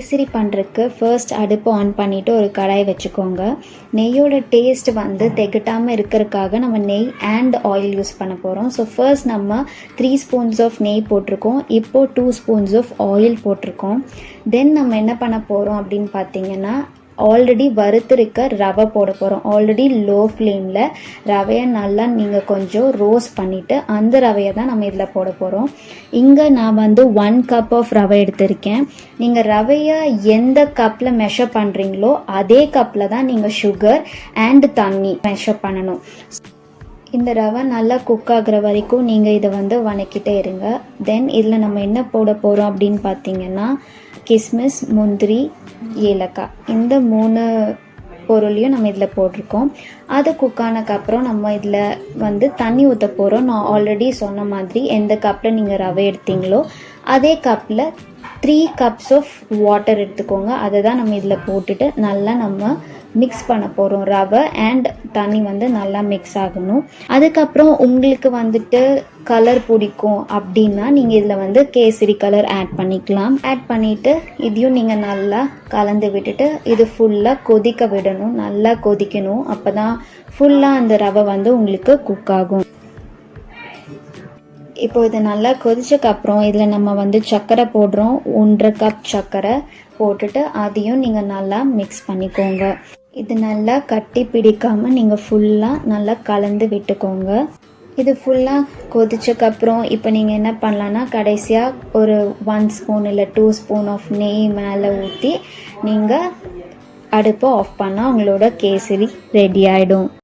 கேசரி பண்ணுறதுக்கு ஃபர்ஸ்ட் அடுப்பு ஆன் பண்ணிவிட்டு ஒரு கடாய் வச்சுக்கோங்க. நெய்யோட டேஸ்ட் வந்து திகட்டாமல் இருக்கிறதுக்காக நம்ம நெய் அண்ட் ஆயில் யூஸ் பண்ண போகிறோம். ஸோ ஃபர்ஸ்ட் நம்ம 3 ஸ்பூன்ஸ் ஆஃப் நெய் போட்டிருக்கோம். இப்போது 2 ஸ்பூன்ஸ் ஆஃப் ஆயில் போட்டிருக்கோம். தென் நம்ம என்ன பண்ண போகிறோம் அப்படின்னு பார்த்தீங்கன்னா, ஆல்ரெடி வறுத்துருக்க ரவை போட போகிறோம். ஆல்ரெடி லோ ஃப்ளேமில் ரவையை நல்லா நீங்கள் கொஞ்சம் ரோஸ்ட் பண்ணிவிட்டு அந்த ரவையை தான் நம்ம இதில் போட போகிறோம். இங்கே நான் வந்து 1 கப் ஆஃப் ரவை எடுத்திருக்கேன். நீங்கள் ரவையை எந்த கப்பில் மெஷர் பண்ணுறீங்களோ அதே கப்பில் தான் நீங்கள் சுகர் அண்ட் தண்ணி மெஷர் பண்ணணும். இந்த ரவை நல்லா குக் ஆகிற வரைக்கும் நீங்கள் இதை வந்து வணக்கிட்டே இருங்க. தென் இதில் நம்ம என்ன போட போகிறோம் அப்படின்னு பார்த்தீங்கன்னா, கிஸ்மிஸ், முந்திரி, ஏலக்காய் இந்த 3 பொருளையும் நம்ம இதில் போட்டிருக்கோம். அது குக் ஆனதுக்கப்புறம் நம்ம இதில் வந்து தண்ணி ஊற்ற போகிறோம். நான் ஆல்ரெடி சொன்ன மாதிரி எந்த கப்பில் நீங்கள் ரவை எடுத்தீங்களோ அதே கப்பில் 3 கப்ஸ் ஆஃப் வாட்டர் எடுத்துக்கோங்க. அதை தான் நம்ம இதில் போட்டுட்டு நல்லா நம்ம மிக்ஸ் பண்ண போகிறோம். ரவை அண்ட் தண்ணி வந்து நல்லா மிக்ஸ் ஆகணும். அதுக்கப்புறம் உங்களுக்கு வந்துட்டு கலர் பிடிக்கும் அப்படின்னா நீங்கள் இதில் வந்து கேசரி கலர் ஆட் பண்ணிக்கலாம். ஆட் பண்ணிவிட்டு இதையும் நீங்கள் நல்லா கலந்து விட்டுட்டு இது ஃபுல்லாக கொதிக்க விடணும். நல்லா கொதிக்கணும். அப்போ தான் ஃபுல்லாக அந்த ரவை வந்து உங்களுக்கு குக் ஆகும். இப்போ இது நல்லா கொதிச்சக்கப்புறம் இதில் நம்ம வந்து சர்க்கரை போடுறோம். 1.5 கப் சர்க்கரை போட்டுட்டு அதையும் நீங்கள் நல்லா மிக்ஸ் பண்ணிக்கோங்க. இது நல்லா கட்டி பிடிக்காமல் நீங்கள் ஃபுல்லாக நல்லா கலந்து விட்டுக்கோங்க. இது ஃபுல்லாக கொதிச்சக்கப்புறம் இப்போ நீங்கள் என்ன பண்ணலான்னா, கடைசியாக ஒரு 1 ஸ்பூன் இல்லை 2 ஸ்பூன் ஆஃப் நெய் மேலே ஊற்றி நீங்கள் அடுப்பை ஆஃப் பண்ணால் உங்களோட கேசரி ரெடி ஆகிடும்.